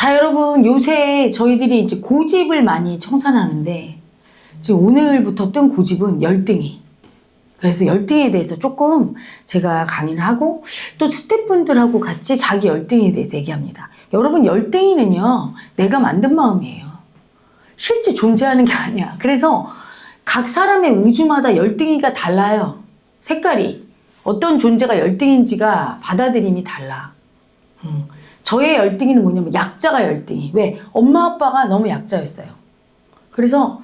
자, 여러분, 요새 저희들이 이제 고집을 많이 청산하는데, 지금 오늘부터 뜬 고집은 열등이. 그래서 열등에 대해서 조금 제가 강의를 하고, 또 스태프분들하고 같이 자기 열등에 대해서 얘기합니다. 여러분, 열등이는요, 내가 만든 마음이에요. 실제 존재하는 게 아니야. 그래서 각 사람의 우주마다 열등이가 달라요. 색깔이. 어떤 존재가 열등인지가 받아들임이 달라. 저의 열등이는 뭐냐면 약자가 열등이. 왜? 엄마 아빠가 너무 약자였어요. 그래서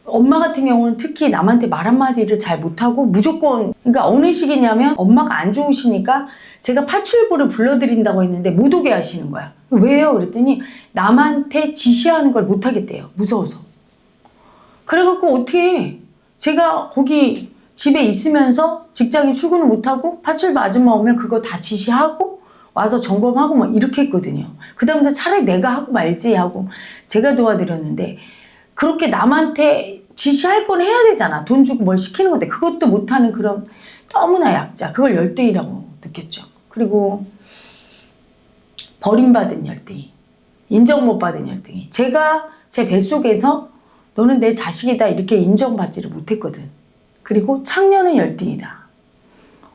엄마 같은 경우는 특히 남한테 말 한마디를 잘 못하고 무조건, 그러니까 어느 식이냐면 엄마가 안 좋으시니까 제가 파출부를 불러드린다고 했는데 못 오게 하시는 거야. 왜요? 그랬더니 남한테 지시하는 걸 못하겠대요. 무서워서. 그래갖고 어떻게 제가 거기 집에 있으면서 직장에 출근을 못하고 파출부 아줌마 오면 그거 다 지시하고 와서 점검하고 막 이렇게 했거든요. 그 다음부터 차라리 내가 하고 말지 하고 제가 도와드렸는데, 그렇게 남한테 지시할 건 해야 되잖아. 돈 주고 뭘 시키는 건데 그것도 못하는 그런 너무나 약자. 그걸 열등이라고 느꼈죠. 그리고 버림받은 열등이. 인정 못 받은 열등이. 제가 제 뱃속에서 너는 내 자식이다 이렇게 인정받지를 못했거든. 그리고 창녀는 열등이다.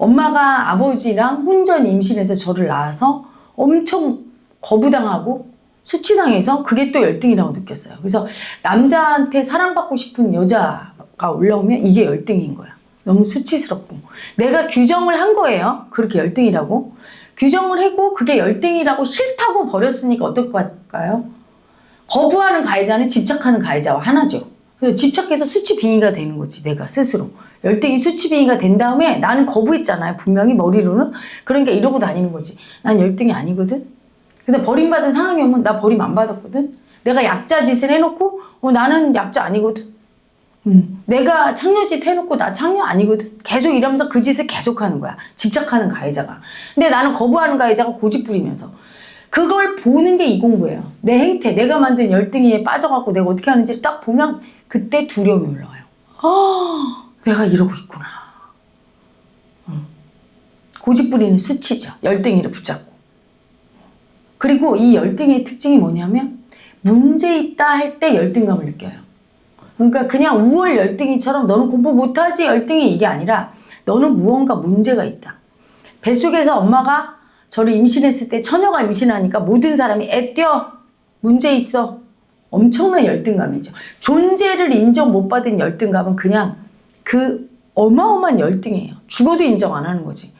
엄마가 아버지랑 혼전 임신해서 저를 낳아서 엄청 거부당하고 수치당해서 그게 또 열등이라고 느꼈어요. 그래서 남자한테 사랑받고 싶은 여자가 올라오면 이게 열등인 거야. 너무 수치스럽고. 내가 규정을 한 거예요. 그렇게 열등이라고. 규정을 하고 그게 열등이라고 싫다고 버렸으니까 어떨 것 같을까요? 거부하는 가해자는 집착하는 가해자와 하나죠. 그래서 집착해서 수치빙의가 되는 거지, 내가 스스로. 열등이 수치빙의가 된 다음에 나는 거부했잖아요. 분명히 머리로는. 그러니까 이러고 다니는 거지. 난 열등이 아니거든. 그래서 버림받은 상황이 오면 나 버림 안 받았거든. 내가 약자 짓을 해놓고 나는 약자 아니거든. 내가 창녀짓 해놓고 나 창녀 아니거든. 계속 이러면서 그 짓을 계속하는 거야. 집착하는 가해자가. 근데 나는 거부하는 가해자가 고집 부리면서. 그걸 보는 게 이 공부예요. 내 행태, 내가 만든 열등이에 빠져갖고 내가 어떻게 하는지를 딱 보면 그때 두려움이 올라와요. 내가 이러고 있구나. 고집 부리는 수치죠. 열등이를 붙잡고. 그리고 이 열등의 특징이 뭐냐면 문제 있다 할 때 열등감을 느껴요. 그러니까 그냥 우월 열등이처럼 너는 공부 못하지 열등이 이게 아니라 너는 무언가 문제가 있다. 뱃속에서 엄마가 저를 임신했을 때 처녀가 임신하니까 모든 사람이 애 떼어 문제 있어. 엄청난 열등감이죠. 존재를 인정 못 받은 열등감은 그냥 그 어마어마한 열등이에요. 죽어도 인정 안 하는 거지.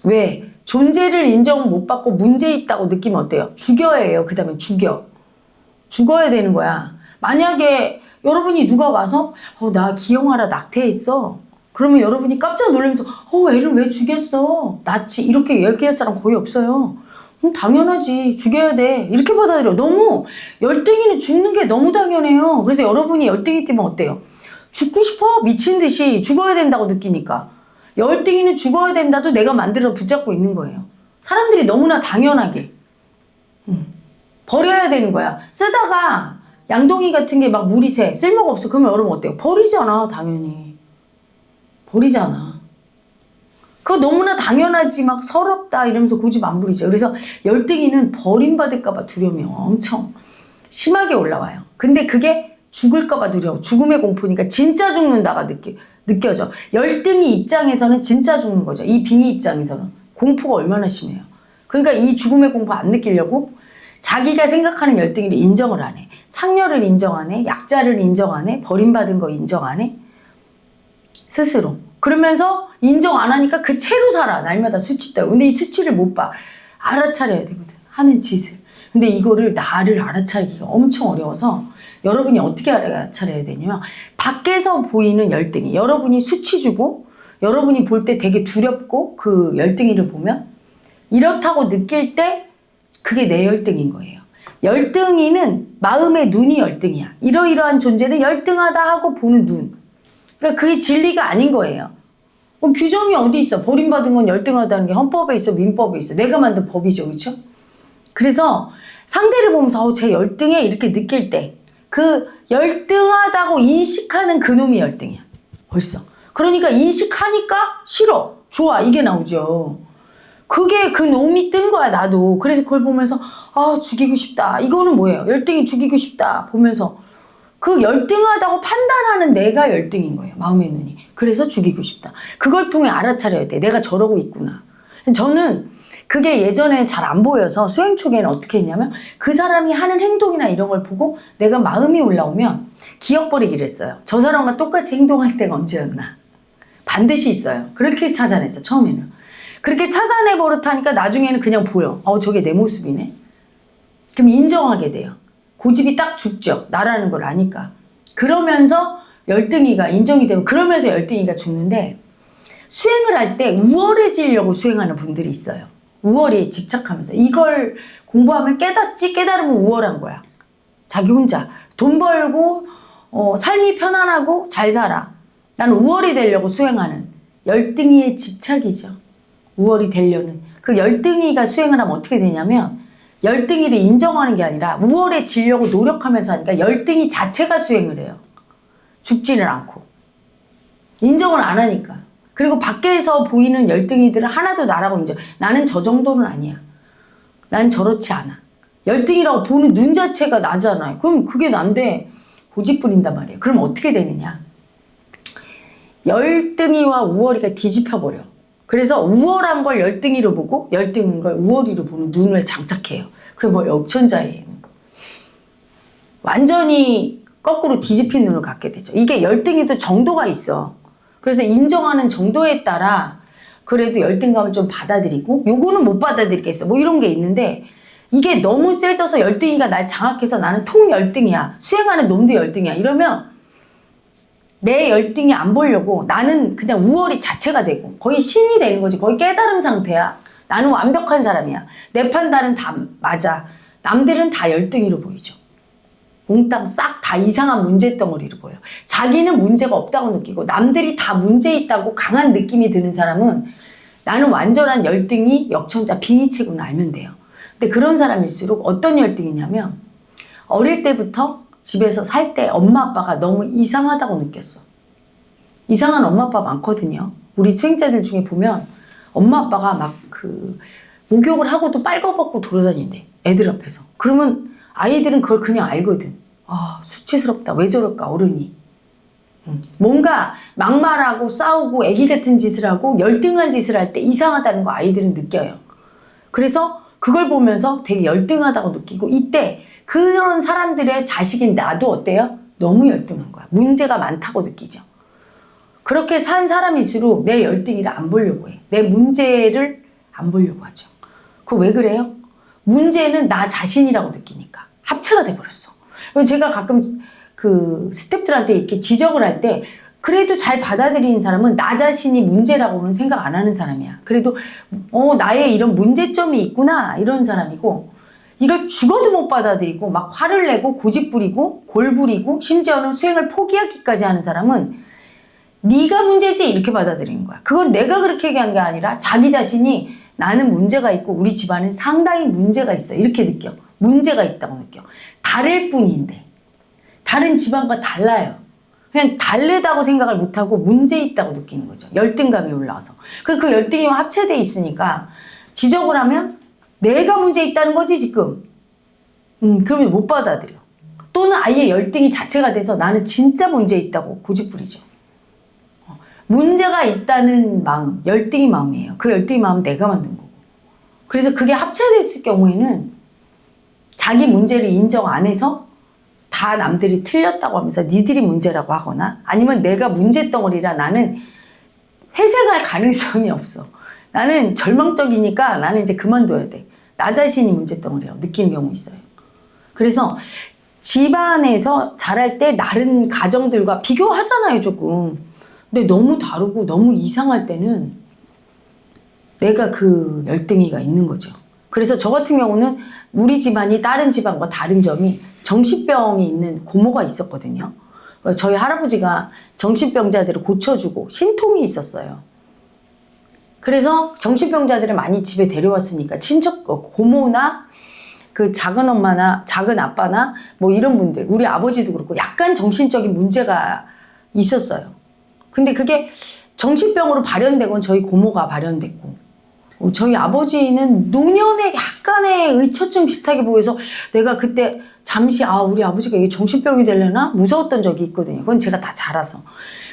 왜? 존재를 인정 못 받고 문제 있다고 느끼면 어때요? 죽여야 해요. 그 다음에 죽어야 되는 거야. 만약에 여러분이 누가 와서 나 기영아라 낙태했어. 그러면 여러분이 깜짝 놀라면서 애를 왜 죽였어? 낳지. 이렇게 얘기할 사람 거의 없어요. 당연하지. 죽여야 돼. 이렇게 받아들여. 너무 열등이는 죽는 게 너무 당연해요. 그래서 여러분이 열등이 때문에 어때요? 죽고 싶어? 미친 듯이 죽어야 된다고 느끼니까. 열등이는 죽어야 된다도 내가 만들어 붙잡고 있는 거예요. 사람들이 너무나 당연하게 버려야 되는 거야. 쓰다가 양동이 같은 게 막 물이 새. 쓸모가 없어. 그러면 여러분 어때요? 버리잖아. 당연히. 버리잖아. 그거 너무나 당연하지 막 서럽다 이러면서 고집 안 부리죠. 그래서 열등이는 버림받을까 봐 두려움이 엄청 심하게 올라와요. 근데 그게 죽을까 봐 두려워. 죽음의 공포니까 진짜 죽는다가 느껴져. 열등이 입장에서는 진짜 죽는 거죠. 이 빙의 입장에서는. 공포가 얼마나 심해요. 그러니까 이 죽음의 공포 안 느끼려고 자기가 생각하는 열등이를 인정을 안 해. 창녀를 인정 안 해. 약자를 인정 안 해. 버림받은 거 인정 안 해. 스스로. 그러면서 인정 안 하니까 그 채로 살아. 날마다 수치 따고. 근데 이 수치를 못 봐. 알아차려야 되거든. 하는 짓을. 근데 이거를 나를 알아차리기가 엄청 어려워서 여러분이 어떻게 알아차려야 되냐면 밖에서 보이는 열등이. 여러분이 수치 주고 여러분이 볼 때 되게 두렵고 그 열등이를 보면 이렇다고 느낄 때 그게 내 열등인 거예요. 열등이는 마음의 눈이 열등이야. 이러이러한 존재는 열등하다 하고 보는 눈. 그러니까 그게 진리가 아닌 거예요. 규정이 어디 있어? 버림받은 건 열등하다는 게 헌법에 있어, 민법에 있어. 내가 만든 법이죠, 그렇죠? 그래서 상대를 보면서 쟤 열등해 이렇게 느낄 때 그 열등하다고 인식하는 그놈이 열등이야. 벌써. 그러니까 인식하니까 싫어, 좋아 이게 나오죠. 그게 그 놈이 뜬 거야, 나도. 그래서 그걸 보면서, 아, 죽이고 싶다. 이거는 뭐예요? 열등이 죽이고 싶다. 보면서. 그 열등하다고 판단하는 내가 열등인 거예요. 마음의 눈이. 그래서 죽이고 싶다. 그걸 통해 알아차려야 돼. 내가 저러고 있구나. 저는 그게 예전에는 잘 안 보여서 수행 초기에는 어떻게 했냐면 그 사람이 하는 행동이나 이런 걸 보고 내가 마음이 올라오면 기억 버리기를 했어요. 저 사람과 똑같이 행동할 때가 언제였나. 반드시 있어요. 그렇게 찾아냈어, 처음에는. 그렇게 찾아내 버릇하니까 나중에는 그냥 보여. 저게 내 모습이네. 그럼 인정하게 돼요. 고집이 딱 죽죠. 나라는 걸 아니까. 그러면서 열등이가 인정이 되고 그러면서 열등이가 죽는데 수행을 할 때 우월해지려고 수행하는 분들이 있어요. 우월에 집착하면서 이걸 공부하면 깨닫지 깨달으면 우월한 거야. 자기 혼자 돈 벌고 삶이 편안하고 잘 살아. 나는 우월이 되려고 수행하는 열등이의 집착이죠. 우월이 되려는. 그 열등이가 수행을 하면 어떻게 되냐면 열등이를 인정하는 게 아니라 우월해지려고 노력하면서 하니까 열등이 자체가 수행을 해요. 죽지를 않고. 인정을 안 하니까. 그리고 밖에서 보이는 열등이들은 하나도 나라고 인정. 나는 저 정도는 아니야. 난 저렇지 않아. 열등이라고 보는 눈 자체가 나잖아요. 그럼 그게 난데 고집 부린단 말이에요. 그럼 어떻게 되느냐. 열등이와 우월이가 뒤집혀버려. 그래서 우월한 걸 열등이로 보고 열등한 걸 우월이로 보는 눈을 장착해요. 그게 뭐 역천자예요. 완전히 거꾸로 뒤집힌 눈을 갖게 되죠. 이게 열등이도 정도가 있어. 그래서 인정하는 정도에 따라 그래도 열등감을 좀 받아들이고 요거는 못 받아들이겠어. 뭐 이런 게 있는데 이게 너무 세져서 열등이가 날 장악해서 나는 통열등이야. 수행하는 놈도 열등이야. 이러면 내 열등이 안 보려고 나는 그냥 우월이 자체가 되고 거의 신이 되는 거지. 거의 깨달음 상태야. 나는 완벽한 사람이야. 내 판단은 다 맞아. 남들은 다 열등이로 보이죠. 몽땅 싹 다 이상한 문제덩어리로 보여. 자기는 문제가 없다고 느끼고 남들이 다 문제 있다고 강한 느낌이 드는 사람은 나는 완전한 열등이 역천자 빙의체구나 알면 돼요. 근데 그런 사람일수록 어떤 열등이냐면 어릴 때부터 집에서 살 때 엄마 아빠가 너무 이상하다고 느꼈어. 이상한 엄마 아빠 많거든요. 우리 수행자들 중에 보면 엄마 아빠가 막 목욕을 하고도 빨거벗고 돌아다닌대. 애들 앞에서. 그러면 아이들은 그걸 그냥 알거든. 수치스럽다. 왜 저럴까 어른이. 뭔가 막말하고 싸우고 애기 같은 짓을 하고 열등한 짓을 할 때 이상하다는 거 아이들은 느껴요. 그래서 그걸 보면서 되게 열등하다고 느끼고 이때 그런 사람들의 자식인 나도 어때요? 너무 열등한 거야. 문제가 많다고 느끼죠. 그렇게 산 사람일수록 내 열등이를 안 보려고 해. 내 문제를 안 보려고 하죠. 그거 왜 그래요? 문제는 나 자신이라고 느끼니까. 합체가 돼버렸어. 제가 가끔 스태프들한테 이렇게 지적을 할 때 그래도 잘 받아들이는 사람은 나 자신이 문제라고는 생각 안 하는 사람이야. 그래도 나의 이런 문제점이 있구나 이런 사람이고 이걸 죽어도 못 받아들이고 막 화를 내고 고집 부리고 골 부리고 심지어는 수행을 포기하기까지 하는 사람은 네가 문제지 이렇게 받아들이는 거야. 그건 내가 그렇게 얘기한 게 아니라 자기 자신이 나는 문제가 있고 우리 집안은 상당히 문제가 있어 이렇게 느껴. 문제가 있다고 느껴. 다를 뿐인데 다른 집안과 달라요. 그냥 다르다고 생각을 못하고 문제 있다고 느끼는 거죠. 열등감이 올라와서. 그 열등이와 합체되어 있으니까 지적을 하면 내가 문제 있다는 거지 지금. 그러면 못 받아들여. 또는 아예 열등이 자체가 돼서 나는 진짜 문제 있다고 고집부리죠. 문제가 있다는 마음, 열등이 마음이에요. 그 열등이 마음은 내가 만든 거고. 그래서 그게 합체됐을 경우에는 자기 문제를 인정 안 해서 다 남들이 틀렸다고 하면서 니들이 문제라고 하거나 아니면 내가 문제덩어리라 나는 회생할 가능성이 없어. 나는 절망적이니까 나는 이제 그만둬야 돼. 나 자신이 문제덩어리라고 느끼는 경우 있어요. 그래서 집안에서 자랄 때 다른 가정들과 비교하잖아요, 조금. 근데 너무 다르고 너무 이상할 때는 내가 그 열등이가 있는 거죠. 그래서 저 같은 경우는 우리 집안이 다른 집안과 다른 점이 정신병이 있는 고모가 있었거든요. 저희 할아버지가 정신병자들을 고쳐주고 신통이 있었어요. 그래서 정신병자들을 많이 집에 데려왔으니까 친척 고모나 그 작은 엄마나 작은 아빠나 뭐 이런 분들 우리 아버지도 그렇고 약간 정신적인 문제가 있었어요. 근데 그게 정신병으로 발현된 건 저희 고모가 발현됐고 저희 아버지는 노년에 약간의 의처증 비슷하게 보여서 내가 그때 잠시 우리 아버지가 이게 정신병이 되려나 무서웠던 적이 있거든요. 그건 제가 다 잘 알아서.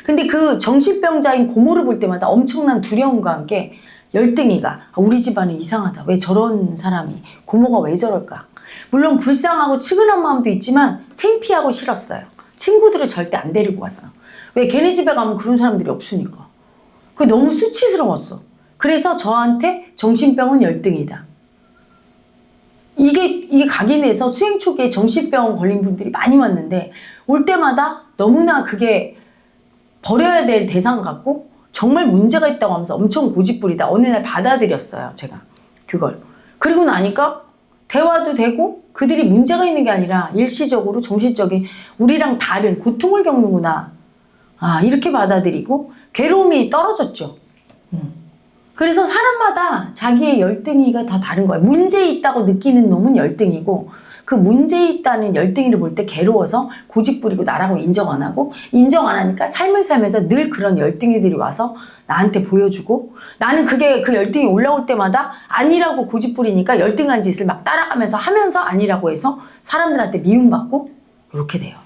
근데 그 정신병자인 고모를 볼 때마다 엄청난 두려움과 함께 열등이가 우리 집안은 이상하다. 왜 저런 사람이 고모가 왜 저럴까? 물론 불쌍하고 측은한 마음도 있지만 창피하고 싫었어요. 친구들을 절대 안 데리고 갔어. 왜 걔네 집에 가면 그런 사람들이 없으니까. 그게 너무 수치스러웠어. 그래서 저한테 정신병은 열등이다. 이게 각인해서 수행 초기에 정신병 걸린 분들이 많이 왔는데 올 때마다 너무나 그게 버려야 될 대상 같고 정말 문제가 있다고 하면서 엄청 고집부리다. 어느 날 받아들였어요, 제가. 그걸. 그리고 나니까 대화도 되고 그들이 문제가 있는 게 아니라 일시적으로 정신적인 우리랑 다른 고통을 겪는구나. 이렇게 받아들이고 괴로움이 떨어졌죠. 그래서 사람마다 자기의 열등이가 다 다른 거예요. 문제 있다고 느끼는 놈은 열등이고 그 문제 있다는 열등이를 볼 때 괴로워서 고집부리고 나라고 인정 안 하고 인정 안 하니까 삶을 살면서 늘 그런 열등이들이 와서 나한테 보여주고 나는 그게 그 열등이 올라올 때마다 아니라고 고집부리니까 열등한 짓을 막 따라가면서 하면서 아니라고 해서 사람들한테 미움받고 이렇게 돼요.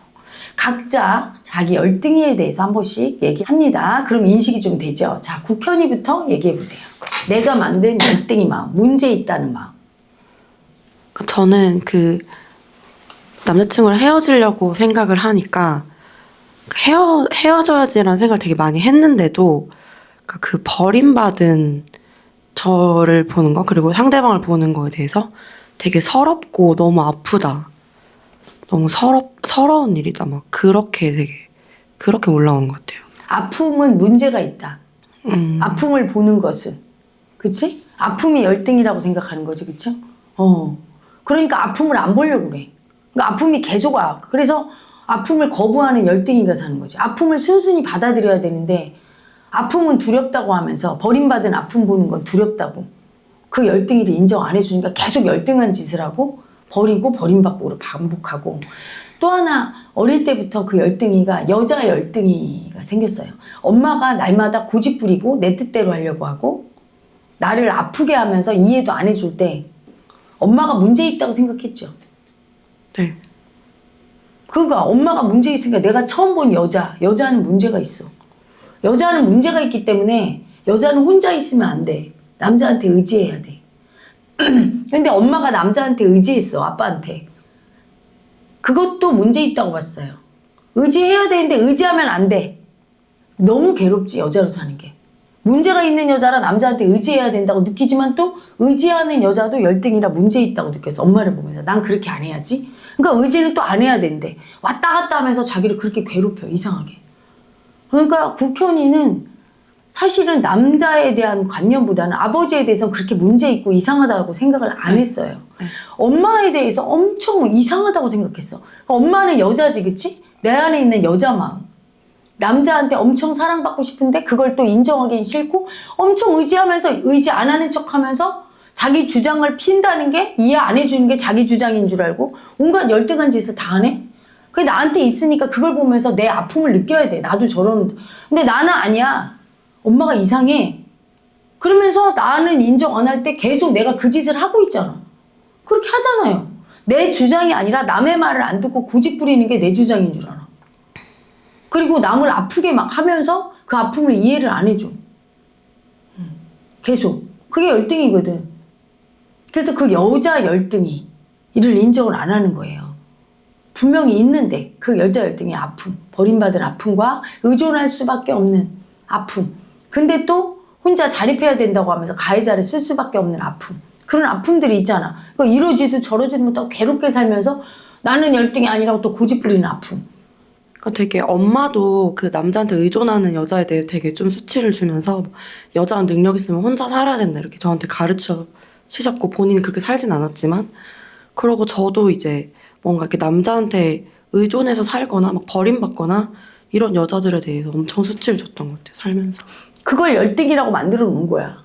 각자 자기 열등이에 대해서 한 번씩 얘기합니다. 그럼 인식이 좀 되죠. 자, 국현이부터 얘기해보세요. 내가 만든 열등이 마음, 문제 있다는 마음. 저는 그 남자친구랑 헤어지려고 생각을 하니까 헤어져야지라는 생각을 되게 많이 했는데도 그 버림받은 저를 보는 거 그리고 상대방을 보는 거에 대해서 되게 서럽고 너무 아프다. 너무 서러운 일이다. 막 그렇게 올라오는 것 같아요. 아픔은 문제가 있다. 아픔을 보는 것은. 그치? 아픔이 열등이라고 생각하는 거지. 그치? 그러니까 아픔을 안 보려고 그래. 그러니까 아픔이 계속 와. 그래서 아픔을 거부하는 열등이가 사는 거지. 아픔을 순순히 받아들여야 되는데 아픔은 두렵다고 하면서 버림받은 아픔 보는 건 두렵다고. 그 열등이를 인정 안 해주니까 계속 열등한 짓을 하고 버리고 버림받고를 반복하고 또 하나 어릴 때부터 그 열등이가 여자 열등이가 생겼어요. 엄마가 날마다 고집 부리고 내 뜻대로 하려고 하고 나를 아프게 하면서 이해도 안 해줄 때 엄마가 문제 있다고 생각했죠. 네. 그러니까 엄마가 문제 있으니까 내가 처음 본 여자는 문제가 있어. 여자는 문제가 있기 때문에 여자는 혼자 있으면 안 돼. 남자한테 의지해야 돼. 근데 엄마가 남자한테 의지했어. 아빠한테. 그것도 문제 있다고 봤어요. 의지해야 되는데 의지하면 안 돼. 너무 괴롭지 여자로 사는 게. 문제가 있는 여자라 남자한테 의지해야 된다고 느끼지만 또 의지하는 여자도 열등이라 문제 있다고 느꼈어. 엄마를 보면서. 난 그렇게 안 해야지. 그러니까 의지는 또 안 해야 된대. 왔다 갔다 하면서 자기를 그렇게 괴롭혀. 이상하게. 그러니까 국현이는 사실은 남자에 대한 관념보다는 아버지에 대해서는 그렇게 문제 있고 이상하다고 생각을 안 했어요. 엄마에 대해서 엄청 이상하다고 생각했어. 엄마는 여자지, 그치? 내 안에 있는 여자 마음. 남자한테 엄청 사랑받고 싶은데 그걸 또 인정하기는 싫고 엄청 의지하면서 의지 안 하는 척하면서 자기 주장을 핀다는 게 이해 안 해주는 게 자기 주장인 줄 알고 온갖 열등한 짓을 다 하네? 그게 나한테 있으니까 그걸 보면서 내 아픔을 느껴야 돼. 나도 저러는데. 근데 나는 아니야. 엄마가 이상해. 그러면서 나는 인정 안 할 때 계속 내가 그 짓을 하고 있잖아. 그렇게 하잖아요. 내 주장이 아니라 남의 말을 안 듣고 고집 부리는 게 내 주장인 줄 알아. 그리고 남을 아프게 막 하면서 그 아픔을 이해를 안 해줘. 계속. 그게 열등이거든. 그래서 그 여자 열등이 이를 인정을 안 하는 거예요. 분명히 있는데 그 여자 열등의 아픔, 버림받은 아픔과 의존할 수밖에 없는 아픔. 근데 또 혼자 자립해야 된다고 하면서 가해자를 쓸 수밖에 없는 아픔. 그런 아픔들이 있잖아. 이러지도 저러지도 못하고 괴롭게 살면서 나는 열등이 아니라고 또 고집 부리는 아픔. 그러니까 되게 엄마도 그 남자한테 의존하는 여자에 대해 되게 좀 수치를 주면서 여자는 능력 있으면 혼자 살아야 된다 이렇게 저한테 가르쳐 치셨고 본인이 그렇게 살진 않았지만 그러고 저도 이제 뭔가 이렇게 남자한테 의존해서 살거나 막 버림받거나 이런 여자들에 대해서 엄청 수치를 줬던 것 같아요. 살면서. 그걸 열등이라고 만들어 놓은 거야.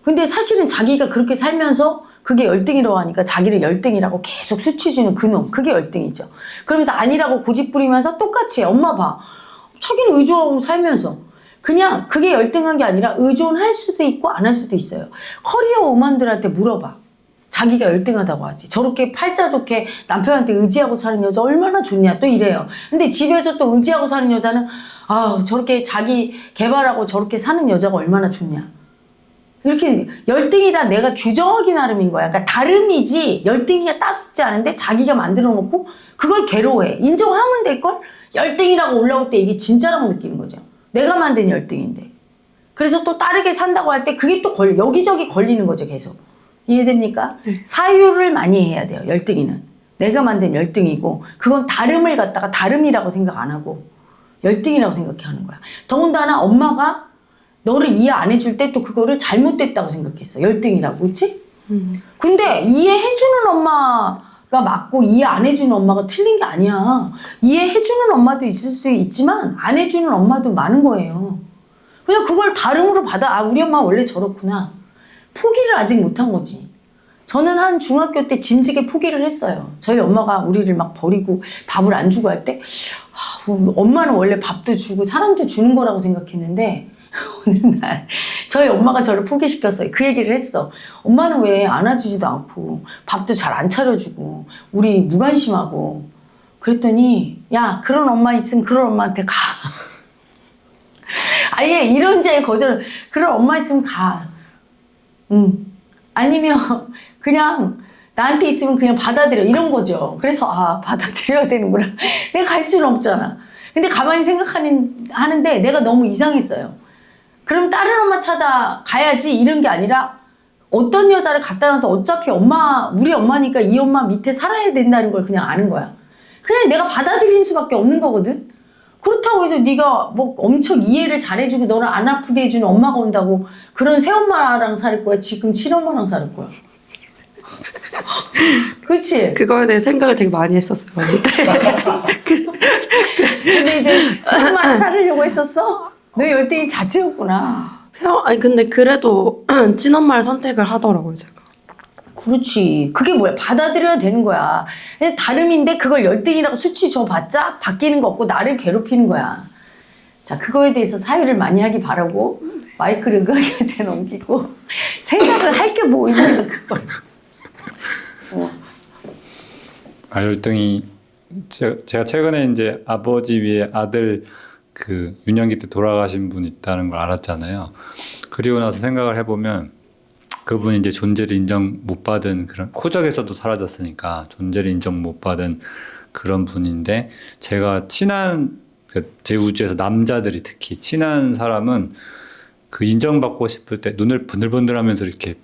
근데 사실은 자기가 그렇게 살면서 그게 열등이라고 하니까 자기를 열등이라고 계속 수치 주는 그놈. 그게 열등이죠. 그러면서 아니라고 고집 부리면서 똑같이 엄마 봐. 자기는 의존하고 살면서. 그냥 그게 열등한 게 아니라 의존할 수도 있고 안 할 수도 있어요. 커리어 우먼들한테 물어봐. 자기가 열등하다고 하지. 저렇게 팔자 좋게 남편한테 의지하고 사는 여자 얼마나 좋냐 또 이래요. 근데 집에서 또 의지하고 사는 여자는 저렇게 자기 개발하고 저렇게 사는 여자가 얼마나 좋냐. 이렇게 열등이라 내가 규정하기 나름인 거야. 그러니까 다름이지 열등이가 따로 있지 않은데 자기가 만들어 놓고 그걸 괴로워해. 인정하면 될걸? 열등이라고 올라올 때 이게 진짜라고 느끼는 거죠. 내가 만든 열등인데. 그래서 또 다르게 산다고 할 때 그게 또 여기저기 걸리는 거죠, 계속. 이해됩니까? 네. 사유를 많이 해야 돼요, 열등이는. 내가 만든 열등이고, 그건 다름을 갖다가 다름이라고 생각 안 하고, 열등이라고 생각해 하는 거야. 더군다나 엄마가 너를 이해 안 해줄 때 또 그거를 잘못됐다고 생각했어. 열등이라고, 그렇지? 근데 이해해주는 엄마가 맞고 이해 안 해주는 엄마가 틀린 게 아니야. 이해해주는 엄마도 있을 수 있지만 안 해주는 엄마도 많은 거예요. 그냥 그걸 다름으로 받아. 우리 엄마 원래 저렇구나. 포기를 아직 못한 거지. 저는 한 중학교 때 진지하게 포기를 했어요. 저희 엄마가 우리를 막 버리고 밥을 안 주고 할 때 엄마는 원래 밥도 주고 사랑도 주는 거라고 생각했는데 어느 날 저희 엄마가 저를 포기시켰어요. 그 얘기를 했어. 엄마는 왜 안아주지도 않고 밥도 잘 안 차려주고 우리 무관심하고. 그랬더니 야, 그런 엄마 있으면 그런 엄마한테 가. 아예 이런저런 거절. 그런 엄마 있으면 가. 아니면 그냥 나한테 있으면 그냥 받아들여 이런 거죠. 그래서 받아들여야 되는구나. 내가 갈 수는 없잖아. 근데 가만히 하는데 내가 너무 이상했어요. 그럼 다른 엄마 찾아가야지 이런 게 아니라 어떤 여자를 갖다 놔도 어차피 우리 엄마니까 이 엄마 밑에 살아야 된다는 걸 그냥 아는 거야. 그냥 내가 받아들이는 수밖에 없는 거거든. 그렇다고 해서 네가 뭐 엄청 이해를 잘해주고 너를 안 아프게 해주는 엄마가 온다고 그런 새엄마랑 살 거야? 지금 친엄마랑 살 거야? 그렇지? 그거에 대해 생각을 되게 많이 했었어요. 근데 이제 새엄마랑 살으려고 했었어? 너 열등이 자체였구나. 아니 근데 그래도 친엄마를 선택을 하더라고요, 제가. 그렇지. 그게 뭐야? 받아들여야 되는 거야. 다름인데 그걸 열등이라고 수치 줘봤자 바뀌는 거 없고 나를 괴롭히는 거야. 자, 그거에 대해서 사유를 많이 하기 바라고 마이크를 은광이한테 넘기고 생각을 할 게 뭐 있냐 그걸. 열등이 제가 최근에 이제 아버지 위에 아들 그 유년기 때 돌아가신 분 있다는 걸 알았잖아요. 그리고 나서 생각을 해보면 그분이 이제 존재를 인정 못 받은 그런 코적에서도 사라졌으니까 존재를 인정 못 받은 그런 분인데 제가 친한 제 우주에서 남자들이 특히 친한 사람은 그 인정받고 싶을 때 눈을 번들번들하면서 이렇게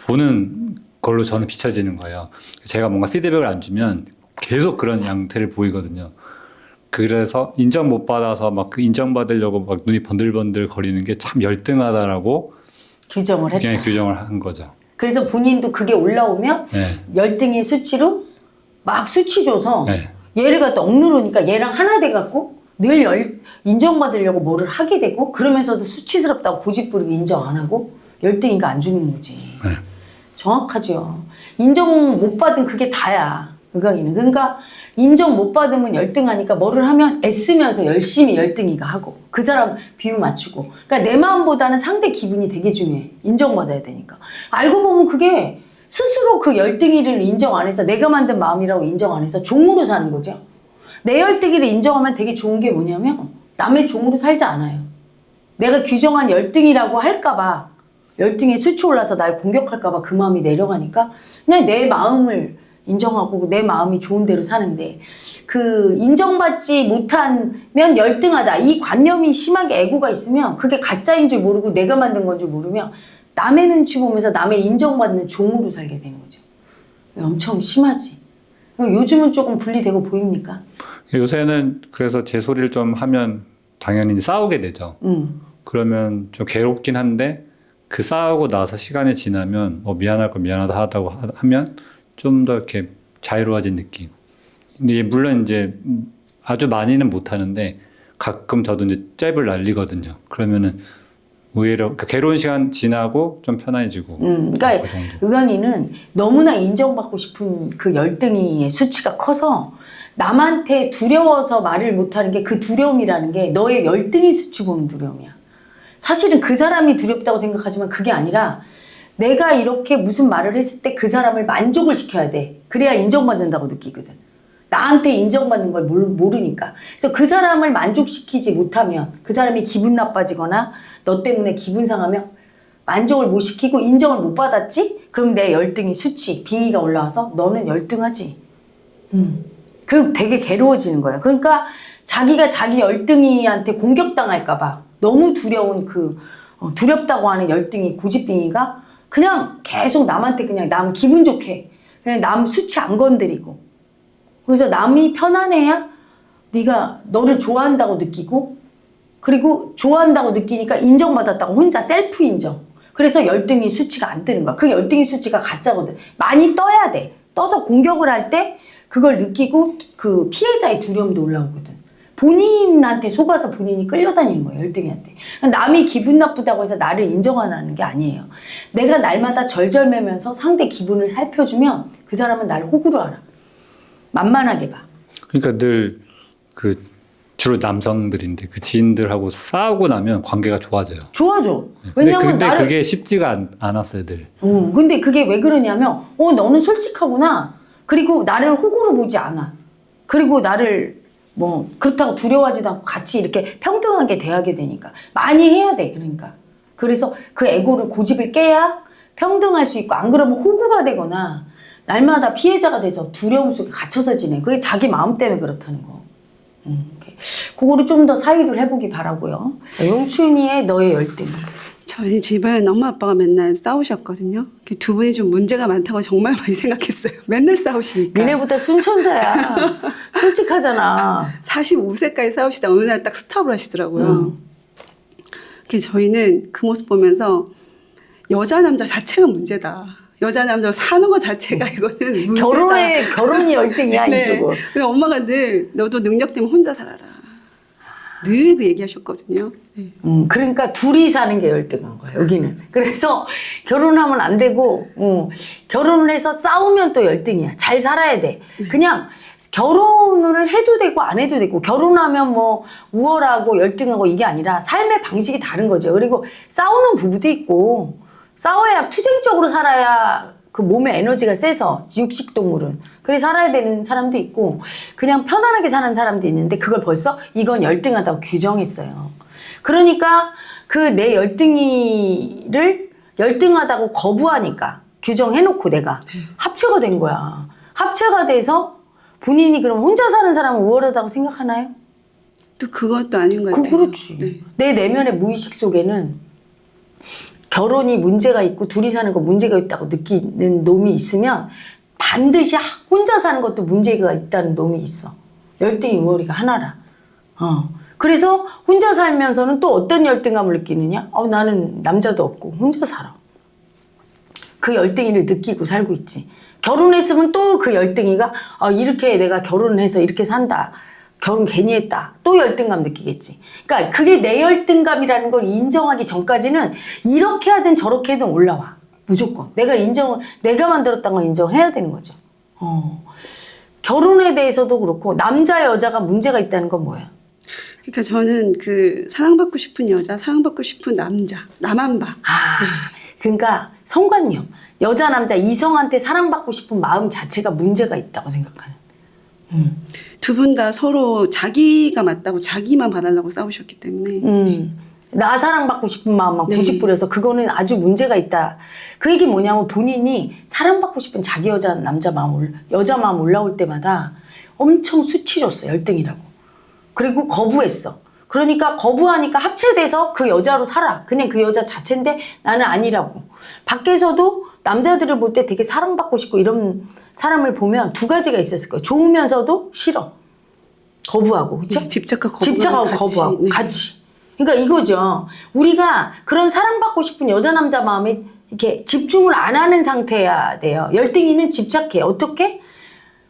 보는 걸로 저는 비춰지는 거예요. 제가 뭔가 피드백을 안 주면 계속 그런 양태를 보이거든요. 그래서 인정 못 받아서 막 그 인정받으려고 막 눈이 번들번들 거리는 게 참 열등하다라고 규정을 했다. 그냥 규정을 한 거죠. 그래서 본인도 그게 올라오면 네. 열등의 수치로 막 수치 줘서 네. 얘를 갖다 억누르니까 얘랑 하나 돼갖고 늘 인정받으려고 뭐를 하게 되고 그러면서도 수치스럽다고 고집부리고 인정 안 하고 열등이가 안 주는 거지. 네. 정확하죠. 인정 못 받은 그게 다야. 은광이는. 그러니까 인정 못 받으면 열등하니까 뭐를 하면 애쓰면서 열심히 열등이가 하고 그 사람 비유 맞추고. 그러니까 내 마음보다는 상대 기분이 되게 중요해. 인정받아야 되니까. 알고 보면 그게 스스로 그 열등이를 인정 안 해서 내가 만든 마음이라고 인정 안 해서 종으로 사는 거죠. 내 열등이를 인정하면 되게 좋은 게 뭐냐면 남의 종으로 살지 않아요. 내가 규정한 열등이라고 할까봐 열등에 수치 올라서 날 공격할까봐 그 마음이 내려가니까 그냥 내 마음을 인정하고 내 마음이 좋은 대로 사는데 그 인정받지 못하면 열등하다. 이 관념이 심하게 애고가 있으면 그게 가짜인 줄 모르고 내가 만든 건 줄 모르면 남의 눈치 보면서 남의 인정받는 종으로 살게 되는 거죠. 엄청 심하지. 요즘은 조금 분리되고 보입니까? 요새는 그래서 제 소리를 좀 하면 당연히 싸우게 되죠. 그러면 좀 괴롭긴 한데 그 싸우고 나서 시간이 지나면 미안할 거 미안하다 하다고 하면 좀 더 이렇게 자유로워진 느낌. 근데 물론 이제 아주 많이는 못 하는데 가끔 저도 이제 잽을 날리거든요. 그러면은 오히려 괴로운 시간 지나고 좀 편해지고. 그러니까 은광이는 너무나 인정받고 싶은 그 열등이의 수치가 커서 남한테 두려워서 말을 못하는 게 그 두려움이라는 게 너의 열등이 수치 보는 두려움이야. 사실은 그 사람이 두렵다고 생각하지만 그게 아니라 내가 이렇게 무슨 말을 했을 때 그 사람을 만족을 시켜야 돼. 그래야 인정받는다고 느끼거든. 나한테 인정받는 걸 모르니까. 그래서 그 사람을 만족시키지 못하면 그 사람이 기분 나빠지거나 너 때문에 기분 상하면 만족을 못 시키고 인정을 못 받았지? 그럼 내 열등이 수치, 빙의가 올라와서 너는 열등하지. 그리고 되게 괴로워지는 거야. 그러니까 자기가 자기 열등이한테 공격당할까봐 너무 두려운 두렵다고 하는 열등이 고집빙의가 그냥 계속 남한테 그냥 남 기분 좋게 그냥 남 수치 안 건드리고 그래서 남이 편안해야 네가 너를 좋아한다고 느끼고 그리고 좋아한다고 느끼니까 인정받았다고 혼자 셀프 인정. 그래서 열등이 수치가 안 뜨는 거야. 그 열등이 수치가 가짜거든. 많이 떠야 돼. 떠서 공격을 할 때 그걸 느끼고 그 피해자의 두려움도 올라오거든. 본인한테 속아서 본인이 끌려다니는 거예요. 열등이한테. 남이 기분 나쁘다고 해서 나를 인정 안 하는 게 아니에요. 내가 날마다 절절매면서 상대 기분을 살펴주면 그 사람은 나를 호구로 알아. 만만하게 봐. 그러니까 늘 주로 남성들인데 그 지인들하고 싸우고 나면 관계가 좋아져요. 좋아져. 근데, 왜냐면 근데 나를 그게 쉽지가 않았어요, 늘. 근데 그게 왜 그러냐면 너는 솔직하구나. 그리고 나를 호구로 보지 않아. 그리고 나를 뭐 그렇다고 두려워하지도 않고 같이 이렇게 평등하게 대하게 되니까 많이 해야 돼. 그러니까 그래서 그 에고를 고집을 깨야 평등할 수 있고 안 그러면 호구가 되거나 날마다 피해자가 돼서 두려움 속에 갇혀서 지내. 그게 자기 마음 때문에 그렇다는 거. 그거를 좀 더 사유를 해보기 바라고요. 자, 용춘이의 너의 열등. 저희 집은 엄마 아빠가 맨날 싸우셨거든요. 두 분이 좀 문제가 많다고 정말 많이 생각했어요. 맨날 싸우시니까. 니네보다 순천자야. 솔직하잖아. 45세까지 싸우시다 어느 날 딱 스톱을 하시더라고요. 그래서 저희는 그 모습 보면서 여자 남자 자체가 문제다. 여자 남자 사는 것 자체가 이거는 문제다. 결혼이 열등이야. 네. 이쪽은. 그래서 엄마가 늘 너도 능력 때문에 혼자 살아라. 늘 그 얘기하셨거든요. 네. 그러니까 둘이 사는 게 열등한 거야, 여기는. 그래서 결혼하면 안 되고, 결혼을 해서 싸우면 또 열등이야. 잘 살아야 돼. 그냥 결혼을 해도 되고 안 해도 되고, 결혼하면 뭐 우월하고 열등하고 이게 아니라 삶의 방식이 다른 거죠. 그리고 싸우는 부부도 있고, 싸워야 투쟁적으로 살아야 그 몸의 에너지가 세서 육식동물은 그래 살아야 되는 사람도 있고 그냥 편안하게 사는 사람도 있는데 그걸 벌써 이건 열등하다고 규정했어요. 그러니까 그 내 열등이를 열등하다고 거부하니까 규정해놓고 내가 합체가 된 거야. 합체가 돼서 본인이 그럼 혼자 사는 사람은 우월하다고 생각하나요? 또 그것도 아닌 것 같아요. 그렇지. 네. 내 내면의 무의식 속에는 결혼이 문제가 있고 둘이 사는 거 문제가 있다고 느끼는 놈이 있으면 반드시 혼자 사는 것도 문제가 있다는 놈이 있어. 열등이 우월이가 하나라. 그래서 혼자 살면서는 또 어떤 열등감을 느끼느냐? 나는 남자도 없고 혼자 살아. 그 열등이를 느끼고 살고 있지. 결혼했으면 또 그 열등이가 이렇게 내가 결혼해서 이렇게 산다. 결혼 괜히 했다. 또 열등감 느끼겠지. 그러니까 그게 내 열등감이라는 걸 인정하기 전까지는 이렇게 하든 저렇게 하든 올라와. 무조건. 내가 만들었다는 걸 인정해야 되는 거죠. 결혼에 대해서도 그렇고 남자 여자가 문제가 있다는 건 뭐야? 그러니까 저는 사랑받고 싶은 여자, 사랑받고 싶은 남자, 나만 봐. 그러니까 성관념. 여자 남자 이성한테 사랑받고 싶은 마음 자체가 문제가 있다고 생각하는. 두 분 다 서로 자기가 맞다고 자기만 봐달라고 싸우셨기 때문에. 나 사랑받고 싶은 마음만 네. 고집 부려서 그거는 아주 문제가 있다. 그 얘기 뭐냐면 본인이 사랑받고 싶은 자기 여자 마음 올라올 때마다 엄청 수치 줬어. 열등이라고. 그리고 거부했어. 그러니까 거부하니까 합체돼서 그 여자로 살아. 그냥 그 여자 자체인데 나는 아니라고. 밖에서도 남자들을 볼 때 되게 사랑받고 싶고 이런 사람을 보면 두 가지가 있었을 거예요. 좋으면서도 싫어. 거부하고, 그치? 네, 집착하고 거부하고 네. 같이. 그러니까 이거죠. 우리가 그런 사랑받고 싶은 여자 남자 마음에 이렇게 집중을 안 하는 상태여야 돼요. 열등이는 집착해. 어떻게?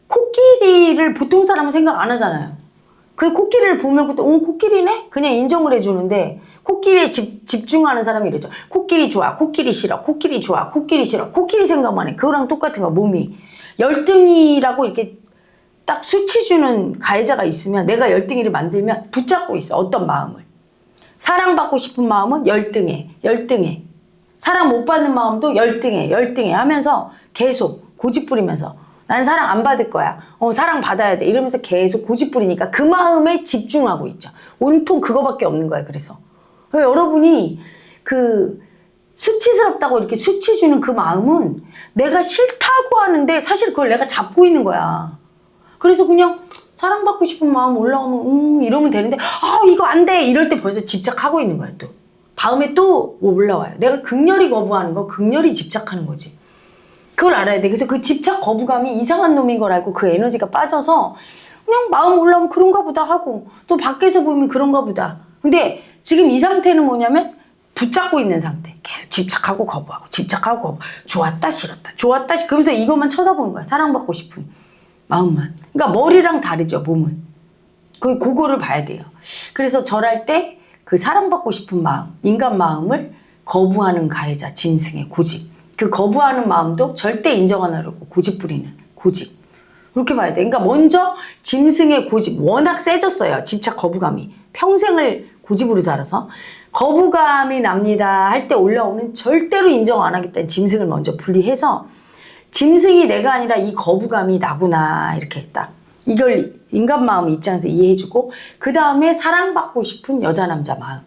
코끼리를 보통 사람은 생각 안 하잖아요. 그 코끼리를 보면 코끼리네? 그냥 인정을 해주는데 코끼리에 집중하는 사람이 이러죠. 코끼리 좋아, 코끼리 싫어, 코끼리 좋아, 코끼리 싫어, 코끼리 생각만 해. 그거랑 똑같은 거야, 몸이. 열등이라고 이렇게 딱 수치 주는 가해자가 있으면 내가 열등이를 만들면 붙잡고 있어, 어떤 마음을. 사랑받고 싶은 마음은 열등해. 열등해. 사랑 못 받는 마음도 열등해. 열등해 하면서 계속 고집 부리면서 난 사랑 안 받을 거야. 사랑 받아야 돼. 이러면서 계속 고집 부리니까 그 마음에 집중하고 있죠. 온통 그거밖에 없는 거야. 그래서 여러분이 그 수치스럽다고 이렇게 수치 주는 그 마음은 내가 싫다고 하는데 사실 그걸 내가 잡고 있는 거야. 그래서 그냥 사랑받고 싶은 마음 올라오면 이러면 되는데 이거 안 돼. 이럴 때 벌써 집착하고 있는 거야 또. 다음에 또 올라와요. 내가 극렬히 거부하는 거 극렬히 집착하는 거지. 그걸 알아야 돼. 그래서 그 집착 거부감이 이상한 놈인 걸 알고 그 에너지가 빠져서 그냥 마음 올라오면 그런가 보다 하고 또 밖에서 보면 그런가 보다. 근데 지금 이 상태는 뭐냐면 붙잡고 있는 상태. 계속 집착하고 거부하고 집착하고 거부. 좋았다 싫었다. 좋았다 그러면서 이것만 쳐다보는 거야. 사랑받고 싶은 마음만. 그러니까 머리랑 다르죠. 몸은. 그거를 봐야 돼요. 그래서 절할 때 그 사랑받고 싶은 마음, 인간 마음을 거부하는 가해자, 짐승의 고집. 그 거부하는 마음도 절대 인정 안 하려고 고집 부리는 고집. 그렇게 봐야 돼. 그러니까 먼저 짐승의 고집. 워낙 세졌어요. 집착 거부감이. 평생을 고집으로 자라서. 거부감이 납니다 할 때 올라오는 절대로 인정 안 하겠다는 짐승을 먼저 분리해서 짐승이 내가 아니라 이 거부감이 나구나 이렇게 딱 이걸 인간 마음 입장에서 이해해주고 그 다음에 사랑받고 싶은 여자 남자 마음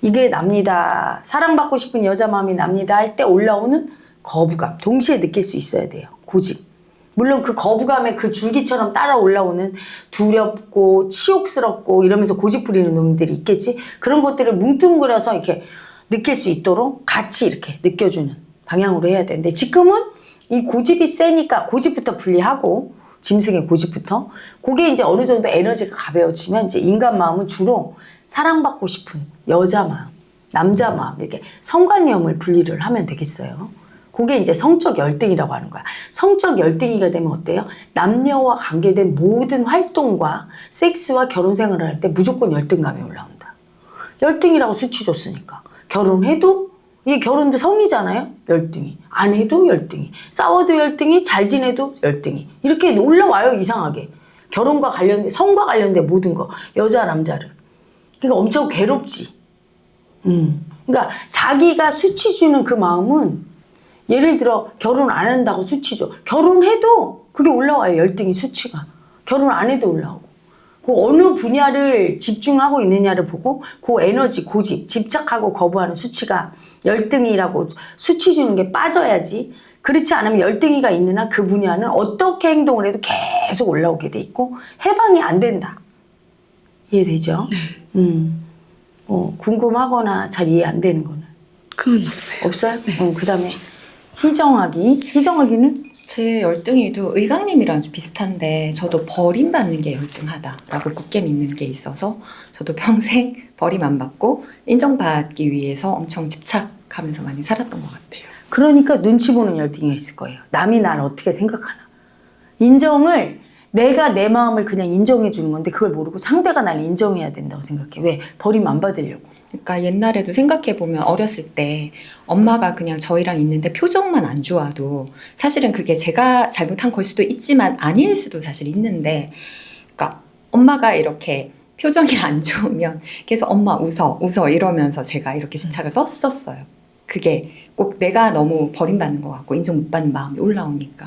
이게 납니다. 사랑받고 싶은 여자 마음이 납니다 할 때 올라오는 거부감 동시에 느낄 수 있어야 돼요. 고집. 물론 그 거부감에 그 줄기처럼 따라 올라오는 두렵고 치욕스럽고 이러면서 고집 부리는 놈들이 있겠지. 그런 것들을 뭉뚱그려서 이렇게 느낄 수 있도록 같이 이렇게 느껴주는 방향으로 해야 되는데 지금은 이 고집이 세니까 고집부터 분리하고 짐승의 고집부터 그게 이제 어느 정도 에너지가 가벼워지면 이제 인간 마음은 주로 사랑받고 싶은 여자 마음, 남자 마음 이렇게 성관념을 분리를 하면 되겠어요. 그게 이제 성적 열등이라고 하는 거야. 성적 열등이가 되면 어때요? 남녀와 관계된 모든 활동과 섹스와 결혼 생활을 할 때 무조건 열등감이 올라온다. 열등이라고 수치 줬으니까. 결혼해도 이게 결혼도 성이잖아요. 열등이. 안 해도 열등이. 싸워도 열등이. 잘 지내도 열등이. 이렇게 올라와요. 이상하게. 결혼과 관련된 성과 관련된 모든 거. 여자 남자를. 그러니까 엄청 괴롭지. 그러니까 자기가 수치 주는 그 마음은 예를 들어 결혼 안 한다고 수치 줘. 결혼해도 그게 올라와요. 열등이 수치가. 결혼 안 해도 올라오고. 그 어느 분야를 집중하고 있느냐를 보고 그 에너지, 고집, 집착하고 거부하는 수치가 열등이라고 수치 주는 게 빠져야지. 그렇지 않으면 열등이가 있는 한 그 분야는 어떻게 행동을 해도 계속 올라오게 돼 있고 해방이 안 된다. 이해되죠? 네. 궁금하거나 잘 이해 안 되는 거는? 그건 없어요. 없어요? 네. 그 다음에 희정하기는? 제 열등이도 의강님이랑 좀 비슷한데 저도 버림받는 게 열등하다라고 굳게 믿는 게 있어서 저도 평생 버림 안 받고 인정받기 위해서 엄청 집착하면서 많이 살았던 것 같아요. 그러니까 눈치 보는 열등이가 있을 거예요. 남이 날 어떻게 생각하나. 인정을 내가 내 마음을 그냥 인정해 주는 건데 그걸 모르고 상대가 날 인정해야 된다고 생각해. 왜? 버림 안 받으려고. 그러니까 옛날에도 생각해보면 어렸을 때 엄마가 그냥 저희랑 있는데 표정만 안 좋아도 사실은 그게 제가 잘못한 걸 수도 있지만 아닐 수도 사실 있는데 그러니까 엄마가 이렇게 표정이 안 좋으면 계속 엄마 웃어 이러면서 제가 이렇게 집착을 썼었어요. 그게 꼭 내가 너무 버림받는 것 같고 인정 못 받는 마음이 올라오니까.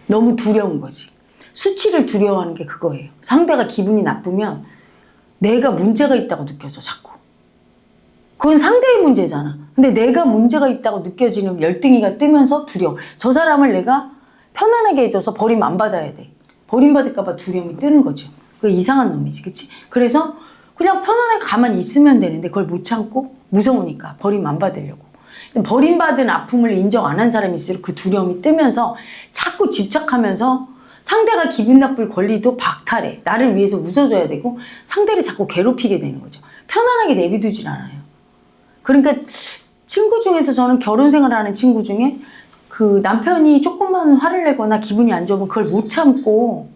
너무 두려운 거지. 수치를 두려워하는 게 그거예요. 상대가 기분이 나쁘면 내가 문제가 있다고 느껴져 자꾸. 그건 상대의 문제잖아. 근데 내가 문제가 있다고 느껴지는 열등이가 뜨면서 두려워. 저 사람을 내가 편안하게 해줘서 버림 안 받아야 돼. 버림받을까 봐 두려움이 뜨는 거죠. 그게 이상한 놈이지. 그치? 그래서 그냥 편안하게 가만히 있으면 되는데 그걸 못 참고 무서우니까 버림 안 받으려고. 버림받은 아픔을 인정 안 한 사람이 있을수록 그 두려움이 뜨면서 자꾸 집착하면서 상대가 기분 나쁠 권리도 박탈해. 나를 위해서 웃어줘야 되고 상대를 자꾸 괴롭히게 되는 거죠. 편안하게 내비두질 않아요. 그러니까 친구 중에서 저는 결혼 생활하는 친구 중에 그 남편이 조금만 화를 내거나 기분이 안 좋으면 그걸 못 참고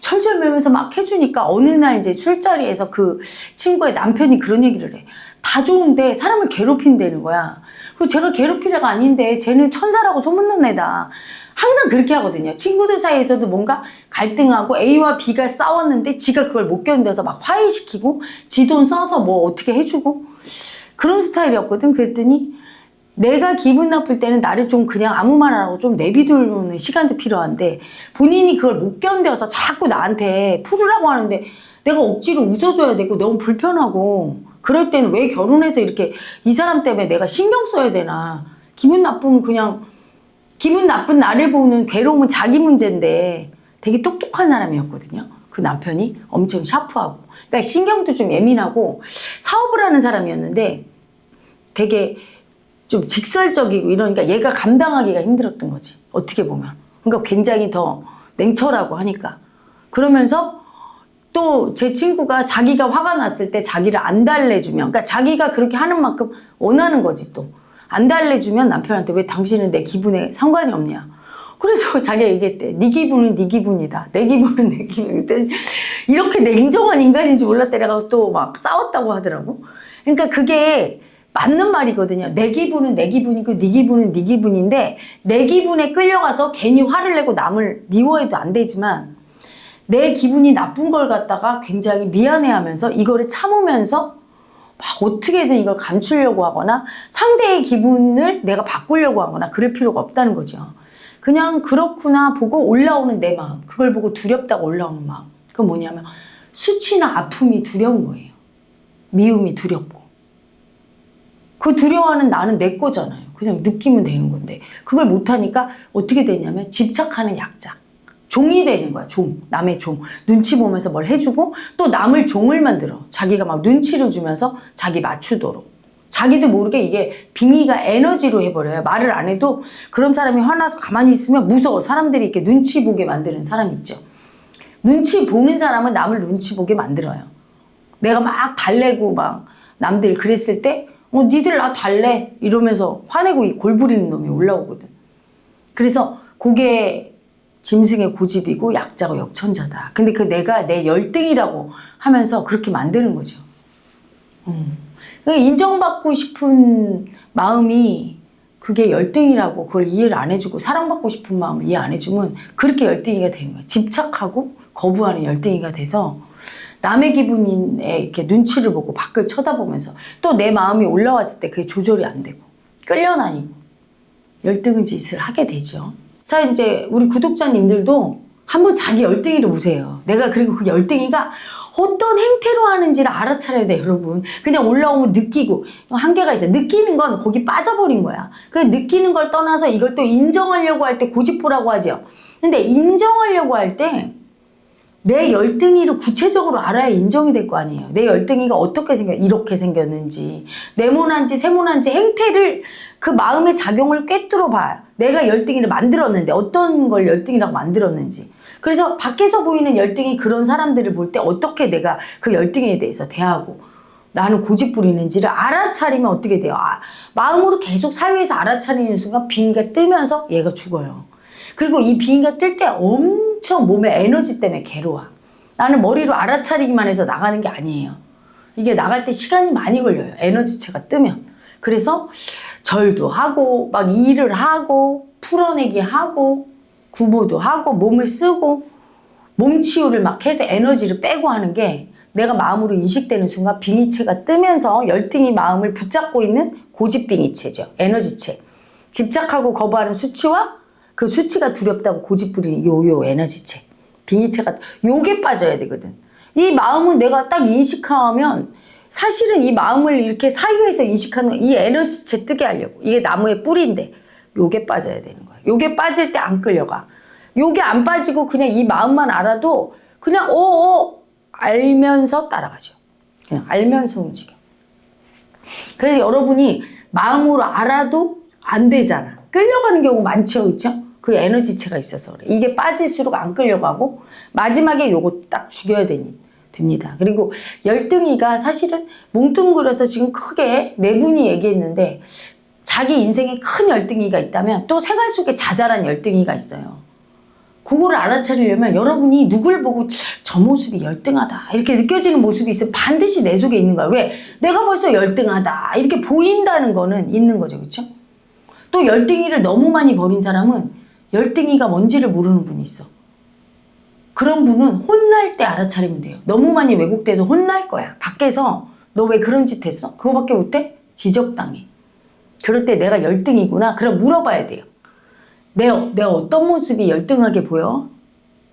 철절매면서 막 해주니까 어느 날 이제 술자리에서 그 친구의 남편이 그런 얘기를 해. 다 좋은데 사람을 괴롭힌다는 거야. 그리고 제가 괴롭힐 애가 아닌데 쟤는 천사라고 소문난 애다. 항상 그렇게 하거든요. 친구들 사이에서도 뭔가 갈등하고 A와 B가 싸웠는데 지가 그걸 못 견뎌서 막 화해시키고 지 돈 써서 뭐 어떻게 해주고 그런 스타일이었거든. 그랬더니 내가 기분 나쁠 때는 나를 좀 그냥 아무 말 안 하고 좀 내비두는 시간도 필요한데 본인이 그걸 못 견뎌서 자꾸 나한테 풀으라고 하는데 내가 억지로 웃어줘야 되고 너무 불편하고 그럴 때는 왜 결혼해서 이렇게 이 사람 때문에 내가 신경 써야 되나. 기분 나쁘면 그냥 기분 나쁜 나를 보는 괴로움은 자기 문제인데 되게 똑똑한 사람이었거든요. 그 남편이 엄청 샤프하고 그러니까 신경도 좀 예민하고 사업을 하는 사람이었는데 되게 좀 직설적이고 이러니까 얘가 감당하기가 힘들었던 거지. 어떻게 보면. 그러니까 굉장히 더 냉철하고 하니까. 그러면서 또 제 친구가 자기가 화가 났을 때 자기를 안 달래주면 그러니까 자기가 그렇게 하는 만큼 원하는 거지 또. 안 달래주면 남편한테 왜 당신은 내 기분에 상관이 없냐. 그래서 자기가 얘기했대. 네 기분은 네 기분이다. 내 기분은 내 기분이다. 이렇게 냉정한 인간인지 몰랐대. 내가 또 막 싸웠다고 하더라고. 그러니까 그게 맞는 말이거든요. 내 기분은 내 기분이고 네 기분은 네 기분인데 내 기분에 끌려가서 괜히 화를 내고 남을 미워해도 안 되지만 내 기분이 나쁜 걸 갖다가 굉장히 미안해하면서 이거를 참으면서 막 어떻게든 이걸 감추려고 하거나 상대의 기분을 내가 바꾸려고 하거나 그럴 필요가 없다는 거죠. 그냥 그렇구나 보고 올라오는 내 마음, 그걸 보고 두렵다고 올라오는 마음. 그건 뭐냐면 수치나 아픔이 두려운 거예요. 미움이 두렵고. 그 두려워하는 나는 내 거잖아요. 그냥 느끼면 되는 건데 그걸 못하니까 어떻게 되냐면 집착하는 약자. 종이 되는 거야. 종. 남의 종. 눈치 보면서 뭘 해주고 또 남을 종을 만들어. 자기가 막 눈치를 주면서 자기 맞추도록. 자기도 모르게 이게 빙의가 에너지로 해버려요. 말을 안 해도 그런 사람이 화나서 가만히 있으면 무서워. 사람들이 이렇게 눈치 보게 만드는 사람 있죠. 눈치 보는 사람은 남을 눈치 보게 만들어요. 내가 막 달래고 막 남들 그랬을 때 니들 나 달래 이러면서 화내고 이 골부리는 놈이 올라오거든. 그래서 그게 짐승의 고집이고 약자고 역천자다. 근데 그 내가 내 열등이라고 하면서 그렇게 만드는 거죠. 인정받고 싶은 마음이 그게 열등이라고 그걸 이해를 안 해주고 사랑받고 싶은 마음을 이해 안 해주면 그렇게 열등이가 되는 거야. 집착하고 거부하는 열등이가 돼서 남의 기분에 이렇게 눈치를 보고 밖을 쳐다보면서 또 내 마음이 올라왔을 때 그게 조절이 안 되고 끌려다니고 열등한 짓을 하게 되죠. 자, 이제 우리 구독자님들도 한번 자기 열등이를 보세요. 내가 그리고 그 열등이가 어떤 행태로 하는지를 알아차려야 돼, 여러분. 그냥 올라오면 느끼고 한계가 있어요. 느끼는 건 거기 빠져버린 거야. 그 느끼는 걸 떠나서 이걸 또 인정하려고 할 때 고집부라고 하죠. 근데 인정하려고 할 때 내 열등이를 구체적으로 알아야 인정이 될 거 아니에요. 내 열등이가 어떻게 이렇게 생겼는지, 네모난지 세모난지 행태를 그 마음의 작용을 꿰뚫어 봐요. 내가 열등이를 만들었는데 어떤 걸 열등이라고 만들었는지. 그래서 밖에서 보이는 열등이 그런 사람들을 볼 때 어떻게 내가 그 열등에 대해서 대하고 나는 고집 부리는지를 알아차리면 어떻게 돼요? 마음으로 계속 사회에서 알아차리는 순간 빙의가 뜨면서 얘가 죽어요. 그리고 이 빙의가 뜰 때 엄청 몸의 에너지 때문에 괴로워. 나는 머리로 알아차리기만 해서 나가는 게 아니에요. 이게 나갈 때 시간이 많이 걸려요. 에너지체가 뜨면. 그래서 절도 하고 막 일을 하고 풀어내기 하고 구보도 하고 몸을 쓰고 몸치유를 막 해서 에너지를 빼고 하는 게 내가 마음으로 인식되는 순간 빙의체가 뜨면서 열등이 마음을 붙잡고 있는 고집빙의체죠. 에너지체. 집착하고 거부하는 수치와 그 수치가 두렵다고 고집 부리는 요 에너지체. 빙의체가 요게 빠져야 되거든. 이 마음은 내가 딱 인식하면 사실은 이 마음을 이렇게 사유해서 인식하는 이 에너지체 뜨게 하려고. 이게 나무의 뿌리인데 요게 빠져야 되는 거야. 요게 빠질 때 안 끌려가. 요게 안 빠지고 그냥 이 마음만 알아도 그냥 알면서 따라가죠. 그냥 알면서 움직여. 그래서 여러분이 마음으로 알아도 안 되잖아. 끌려가는 경우 많죠, 그렇죠? 그 에너지체가 있어서 그래. 이게 빠질수록 안 끌려가고 마지막에 요거 딱 죽여야 됩니다. 그리고 열등이가 사실은 뭉뚱그려서 지금 크게 네 분이 얘기했는데 자기 인생에 큰 열등이가 있다면 또 생활 속에 자잘한 열등이가 있어요. 그거를 알아차리려면 여러분이 누굴 보고 저 모습이 열등하다 이렇게 느껴지는 모습이 있으면 반드시 내 속에 있는 거야. 왜? 내가 벌써 열등하다 이렇게 보인다는 거는 있는 거죠. 그렇죠? 또 열등이를 너무 많이 버린 사람은 열등이가 뭔지를 모르는 분이 있어. 그런 분은 혼날 때 알아차리면 돼요. 너무 많이 왜곡돼서 혼날 거야. 밖에서 너 왜 그런 짓 했어? 그거밖에 못해? 지적당해. 그럴 때 내가 열등이구나. 그럼 물어봐야 돼요. 내가 어떤 모습이 열등하게 보여?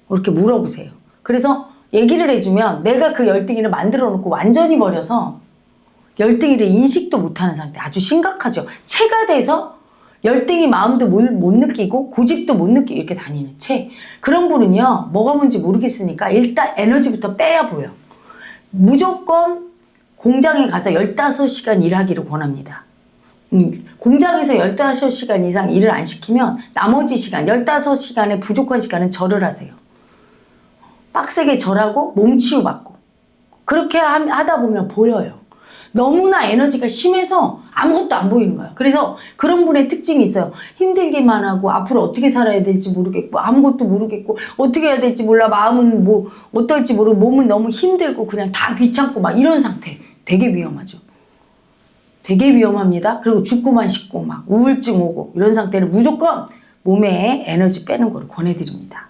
이렇게 물어보세요. 그래서 얘기를 해주면 내가 그 열등이를 만들어 놓고 완전히 버려서 열등이를 인식도 못하는 상태. 아주 심각하죠. 체가 돼서 열등이 마음도 못 느끼고 고집도 못 느끼고 이렇게 다니는 채. 그런 분은요. 뭐가 뭔지 모르겠으니까 일단 에너지부터 빼야 보여. 무조건 공장에 가서 15시간 일하기를 권합니다. 공장에서 15시간 이상 일을 안 시키면 나머지 시간 15시간에 부족한 시간은 절을 하세요. 빡세게 절하고 몸치유 받고 그렇게 하다 보면 보여요. 너무나 에너지가 심해서 아무것도 안 보이는 거예요. 그래서 그런 분의 특징이 있어요. 힘들기만 하고 앞으로 어떻게 살아야 될지 모르겠고 아무것도 모르겠고 어떻게 해야 될지 몰라. 마음은 뭐 어떨지 모르고 몸은 너무 힘들고 그냥 다 귀찮고 막 이런 상태. 되게 위험하죠. 되게 위험합니다. 그리고 죽고만 싶고 막 우울증 오고 이런 상태는 무조건 몸에 에너지 빼는 걸 권해드립니다.